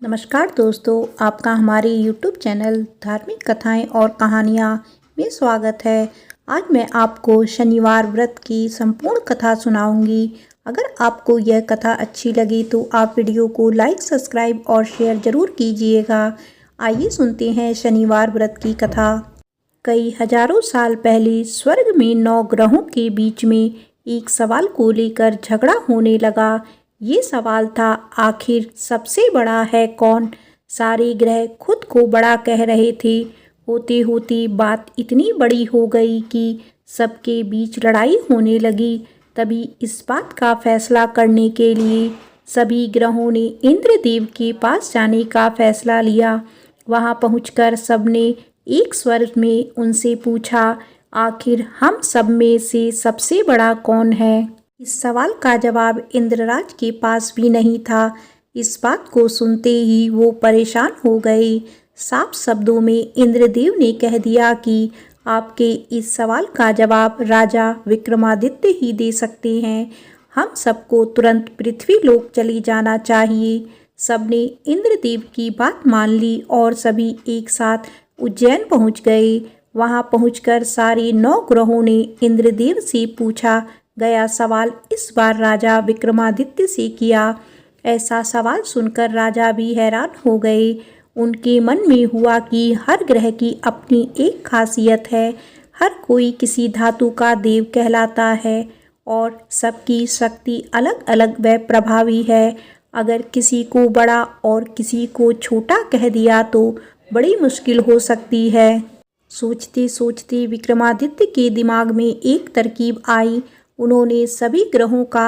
नमस्कार दोस्तों, आपका हमारे YouTube चैनल धार्मिक कथाएं और कहानियाँ में स्वागत है। आज मैं आपको शनिवार व्रत की संपूर्ण कथा सुनाऊंगी। अगर आपको यह कथा अच्छी लगी तो आप वीडियो को लाइक, सब्सक्राइब और शेयर जरूर कीजिएगा। आइए सुनते हैं शनिवार व्रत की कथा। कई हजारों साल पहले स्वर्ग में 9 ग्रहों के बीच में एक सवाल को लेकर झगड़ा होने लगा। ये सवाल था, आखिर सबसे बड़ा है कौन। सारे ग्रह खुद को बड़ा कह रहे थे। होते होते बात इतनी बड़ी हो गई कि सबके बीच लड़ाई होने लगी। तभी इस बात का फैसला करने के लिए सभी ग्रहों ने इंद्रदेव के पास जाने का फैसला लिया। वहां पहुंचकर सबने एक स्वर में उनसे पूछा, आखिर हम सब में से सबसे बड़ा कौन है। इस सवाल का जवाब इंद्रराज के पास भी नहीं था। इस बात को सुनते ही वो परेशान हो गए। साफ शब्दों में इंद्रदेव ने कह दिया कि आपके इस सवाल का जवाब राजा विक्रमादित्य ही दे सकते हैं। हम सबको तुरंत पृथ्वी लोक चली जाना चाहिए। सबने इंद्रदेव की बात मान ली और सभी एक साथ उज्जैन पहुंच गए। वहां पहुंचकर सारे 9 ग्रहों ने इंद्रदेव से पूछा गया सवाल इस बार राजा विक्रमादित्य से किया। ऐसा सवाल सुनकर राजा भी हैरान हो गए। उनके मन में हुआ कि हर ग्रह की अपनी एक खासियत है। हर कोई किसी धातु का देव कहलाता है और सबकी शक्ति अलग अलग व प्रभावी है। अगर किसी को बड़ा और किसी को छोटा कह दिया तो बड़ी मुश्किल हो सकती है। सोचते सोचते विक्रमादित्य के दिमाग में एक तरकीब आई। उन्होंने सभी ग्रहों का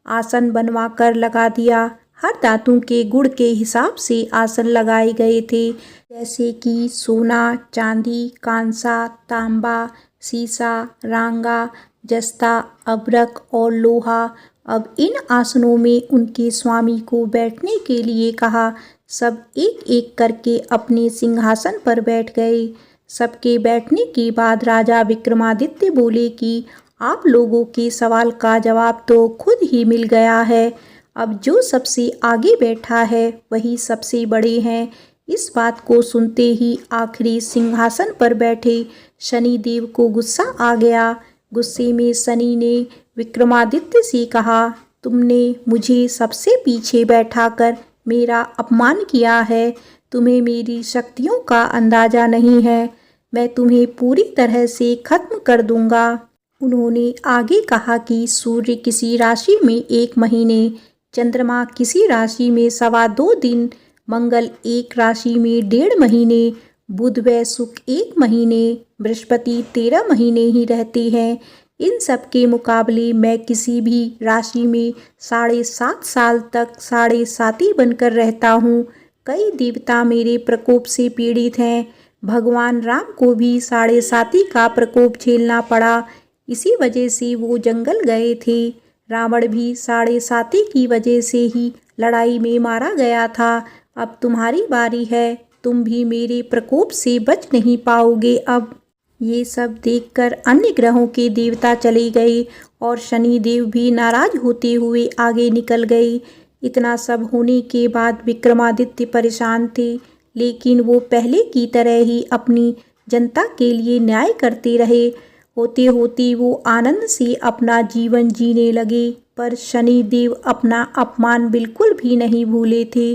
आसन बनवा कर लगा दिया। हर धातु के गुण के हिसाब से आसन लगाए गए थे, जैसे कि सोना, चांदी, कांसा, तांबा, सीसा, रांगा, जस्ता, अभ्रक और लोहा। अब इन आसनों में उनके स्वामी को बैठने के लिए कहा। सब एक एक करके अपने सिंहासन पर बैठ गए। सबके बैठने के बाद राजा विक्रमादित्य बोले कि आप लोगों के सवाल का जवाब तो खुद ही मिल गया है। अब जो सबसे आगे बैठा है वही सबसे बड़े हैं। इस बात को सुनते ही आखिरी सिंहासन पर बैठे शनिदेव को गुस्सा आ गया। गुस्से में शनि ने विक्रमादित्य से कहा, तुमने मुझे सबसे पीछे बैठाकर मेरा अपमान किया है। तुम्हें मेरी शक्तियों का अंदाजा नहीं है। मैं तुम्हें पूरी तरह से खत्म कर दूंगा। उन्होंने आगे कहा कि सूर्य किसी राशि में 1 महीने, चंद्रमा किसी राशि में 2.25 दिन, मंगल एक राशि में 1.5 महीने, बुध व शुक्र 1 महीने, बृहस्पति 13 महीने ही रहते हैं। इन सब के मुकाबले मैं किसी भी राशि में 7.5 साल तक 7.5 बनकर रहता हूँ। कई देवता मेरे प्रकोप से पीड़ित हैं। भगवान राम को भी 7.5 का प्रकोप झेलना पड़ा। इसी वजह से वो जंगल गए थे। रावण भी 7.5 की वजह से ही लड़ाई में मारा गया था। अब तुम्हारी बारी है। तुम भी मेरे प्रकोप से बच नहीं पाओगे। अब ये सब देखकर अन्य ग्रहों के देवता चले गए और शनिदेव भी नाराज होते हुए आगे निकल गए। इतना सब होने के बाद विक्रमादित्य परेशान थे, लेकिन वो पहले की तरह ही अपनी जनता के लिए न्याय करते रहे। होते होते वो आनंद से अपना जीवन जीने लगे। पर शनिदेव अपना अपमान बिल्कुल भी नहीं भूले थे।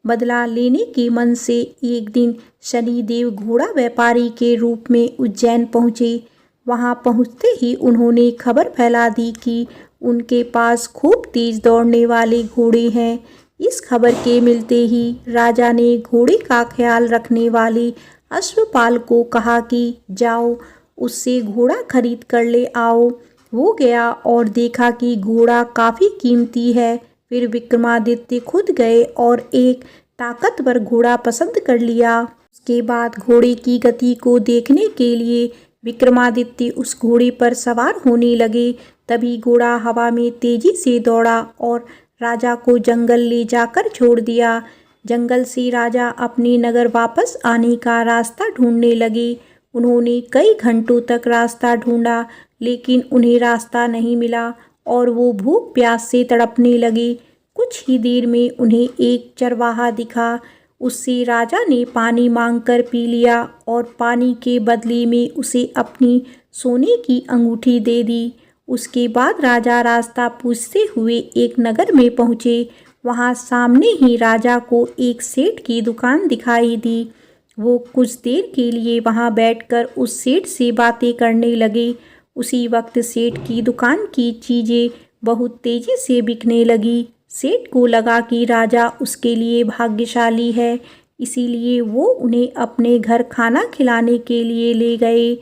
बदला लेने के मन से एक दिन शनिदेव घोड़ा व्यापारी के रूप में उज्जैन पहुँचे। वहाँ पहुँचते ही उन्होंने खबर फैला दी कि उनके पास खूब तेज दौड़ने वाले घोड़े हैं। इस खबर के मिलते ही राजा ने घोड़े का ख्याल रखने वाले अश्वपाल को कहा कि जाओ उससे घोड़ा खरीद कर ले आओ। वो गया और देखा कि घोड़ा काफ़ी कीमती है। फिर विक्रमादित्य खुद गए और एक ताकतवर घोड़ा पसंद कर लिया। उसके बाद घोड़े की गति को देखने के लिए विक्रमादित्य उस घोड़े पर सवार होने लगे। तभी घोड़ा हवा में तेजी से दौड़ा और राजा को जंगल ले जाकर छोड़ दिया। जंगल से राजा अपने नगर वापस आने का रास्ता ढूंढने लगे। उन्होंने कई घंटों तक रास्ता ढूंढा, लेकिन उन्हें रास्ता नहीं मिला और वो भूख प्यास से तड़पने लगे। कुछ ही देर में उन्हें एक चरवाहा दिखा। उससे राजा ने पानी मांगकर पी लिया और पानी के बदले में उसे अपनी सोने की अंगूठी दे दी। उसके बाद राजा रास्ता पूछते हुए एक नगर में पहुँचे। वहाँ सामने ही राजा को एक सेठ की दुकान दिखाई दी। वो कुछ देर के लिए वहाँ बैठकर उस सेठ से बातें करने लगे। उसी वक्त सेठ की दुकान की चीज़ें बहुत तेज़ी से बिकने लगी। सेठ को लगा कि राजा उसके लिए भाग्यशाली है, इसीलिए वो उन्हें अपने घर खाना खिलाने के लिए ले गए।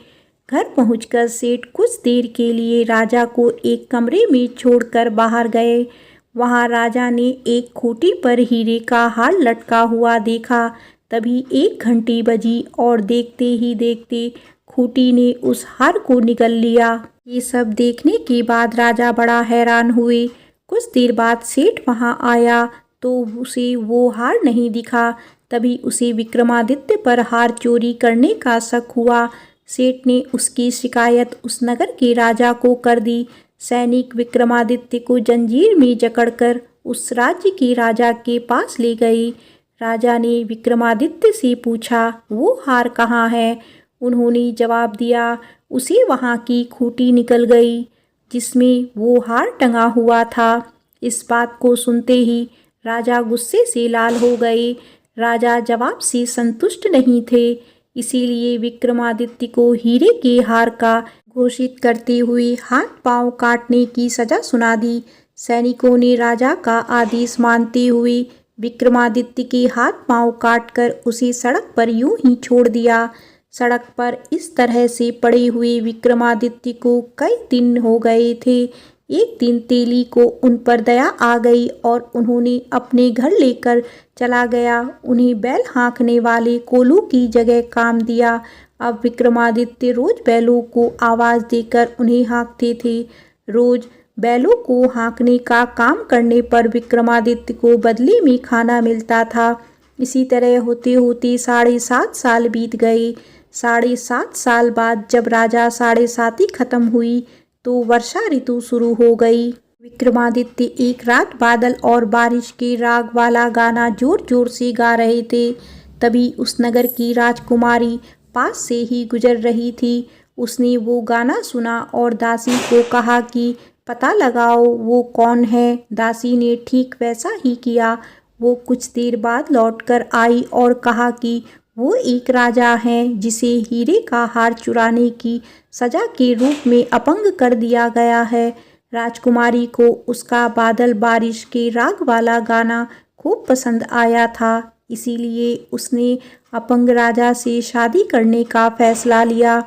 घर पहुंचकर सेठ कुछ देर के लिए राजा को एक कमरे में छोड़कर बाहर गए। वहां राजा ने एक खूंटी पर हीरे का हार लटका हुआ देखा। तभी एक घंटी बजी और देखते ही देखते खूंटी ने उस हार को निगल लिया। ये सब देखने के बाद राजा बड़ा हैरान हुए। कुछ देर बाद सेठ वहां आया तो उसे वो हार नहीं दिखा। तभी उसे विक्रमादित्य पर हार चोरी करने का शक हुआ। सेठ ने उसकी शिकायत उस नगर के राजा को कर दी। सैनिक विक्रमादित्य को जंजीर में जकड़कर उस राज्य के राजा के पास ले गए। राजा ने विक्रमादित्य से पूछा, वो हार कहाँ है? उन्होंने जवाब दिया, उसे वहाँ की खूंटी निकल गई जिसमें वो हार टंगा हुआ था। इस बात को सुनते ही राजा गुस्से से लाल हो गए। राजा जवाब से संतुष्ट नहीं थे, इसीलिए विक्रमादित्य को हीरे के हार का घोषित करते हुए हाथ पांव काटने की सजा सुना दी। सैनिकों ने राजा का आदेश मानते हुए विक्रमादित्य के हाथ पांव काटकर उसे सड़क पर यूं ही छोड़ दिया। सड़क पर इस तरह से पड़े हुए विक्रमादित्य को कई दिन हो गए थे। एक दिन तेली को उन पर दया आ गई और उन्होंने अपने घर लेकर चला गया। उन्हें बैल हाँकने वाले कोलू की जगह काम दिया। अब विक्रमादित्य रोज बैलों को आवाज़ देकर उन्हें हाँकते थे। रोज बैलों को हाँकने का काम करने पर विक्रमादित्य को बदले में खाना मिलता था। इसी तरह होते होते 7.5 साल बीत गए। 7.5 साल बाद जब राजा 7.5 खत्म हुई तो वर्षा ऋतु शुरू हो गई। विक्रमादित्य एक रात बादल और बारिश के राग वाला गाना जोर जोर से गा रहे थे। तभी उस नगर की राजकुमारी पास से ही गुजर रही थी। उसने वो गाना सुना और दासी को कहा कि पता लगाओ वो कौन है। दासी ने ठीक वैसा ही किया। वो कुछ देर बाद लौटकर आई और कहा कि वो एक राजा हैं जिसे हीरे का हार चुराने की सजा के रूप में अपंग कर दिया गया है। राजकुमारी को उसका बादल बारिश के राग वाला गाना खूब पसंद आया था, इसीलिए उसने अपंग राजा से शादी करने का फैसला लिया।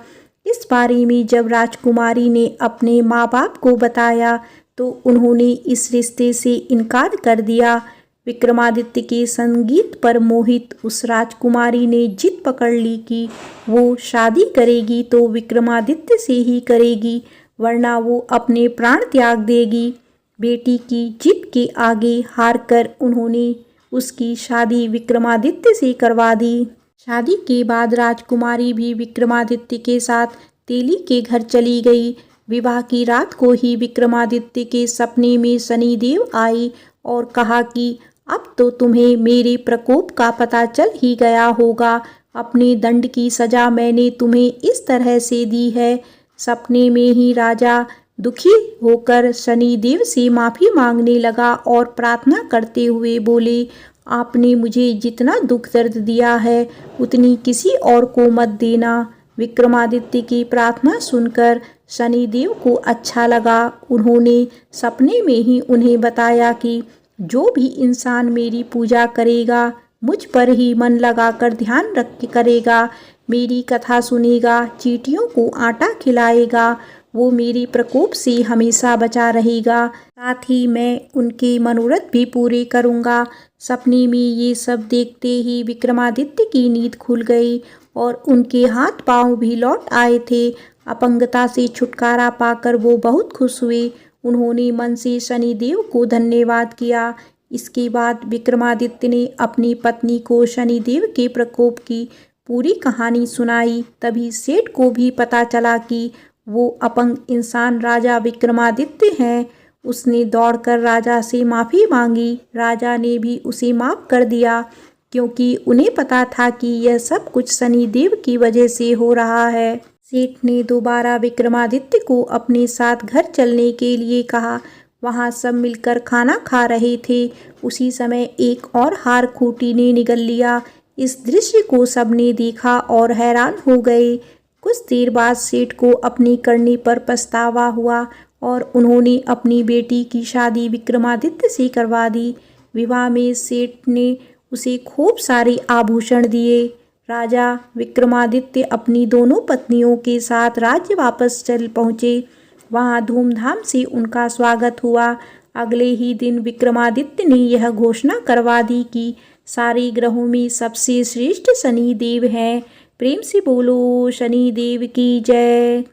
इस बारे में जब राजकुमारी ने अपने माँ बाप को बताया तो उन्होंने इस रिश्ते से इनकार कर दिया। विक्रमादित्य के संगीत पर मोहित उस राजकुमारी ने जिद पकड़ ली कि वो शादी करेगी तो विक्रमादित्य से ही करेगी, वरना वो अपने प्राण त्याग देगी। बेटी की जिद के आगे हारकर उन्होंने उसकी शादी विक्रमादित्य से करवा दी। शादी के बाद राजकुमारी भी विक्रमादित्य के साथ तेली के घर चली गई। विवाह की रात को ही विक्रमादित्य के सपने में शनिदेव आई और कहा कि अब तो तुम्हें मेरे प्रकोप का पता चल ही गया होगा। अपने दंड की सजा मैंने तुम्हें इस तरह से दी है। सपने में ही राजा दुखी होकर शनिदेव से माफ़ी मांगने लगा और प्रार्थना करते हुए बोले, आपने मुझे जितना दुख दर्द दिया है उतनी किसी और को मत देना। विक्रमादित्य की प्रार्थना सुनकर शनिदेव को अच्छा लगा। उन्होंने सपने में ही उन्हें बताया कि जो भी इंसान मेरी पूजा करेगा, मुझ पर ही मन लगाकर ध्यान रख के करेगा, मेरी कथा सुनेगा, चींटियों को आटा खिलाएगा, वो मेरे प्रकोप से हमेशा बचा रहेगा। साथ ही मैं उनके मनोरथ भी पूरे करूँगा। सपने में ये सब देखते ही विक्रमादित्य की नींद खुल गई और उनके हाथ पांव भी लौट आए थे। अपंगता से छुटकारा पाकर वो बहुत खुश हुए। उन्होंने मन से शनिदेव को धन्यवाद किया। इसके बाद विक्रमादित्य ने अपनी पत्नी को शनिदेव के प्रकोप की पूरी कहानी सुनाई। तभी सेठ को भी पता चला कि वो अपंग इंसान राजा विक्रमादित्य हैं। उसने दौड़कर राजा से माफ़ी मांगी। राजा ने भी उसे माफ़ कर दिया, क्योंकि उन्हें पता था कि यह सब कुछ शनिदेव की वजह से हो रहा है। सेठ ने दोबारा विक्रमादित्य को अपने साथ घर चलने के लिए कहा। वहाँ सब मिलकर खाना खा रहे थे। उसी समय एक और हार खूंटी ने निगल लिया। इस दृश्य को सबने देखा और हैरान हो गए। कुछ देर बाद सेठ को अपनी करनी पर पछतावा हुआ और उन्होंने अपनी बेटी की शादी विक्रमादित्य से करवा दी। विवाह में सेठ ने उसे खूब सारे आभूषण दिए। राजा विक्रमादित्य अपनी दोनों पत्नियों के साथ राज्य वापस चल पहुँचे। वहाँ धूमधाम से उनका स्वागत हुआ। अगले ही दिन विक्रमादित्य ने यह घोषणा करवा दी कि सारे ग्रहों में सबसे श्रेष्ठ शनिदेव हैं। प्रेम से बोलो शनिदेव की जय।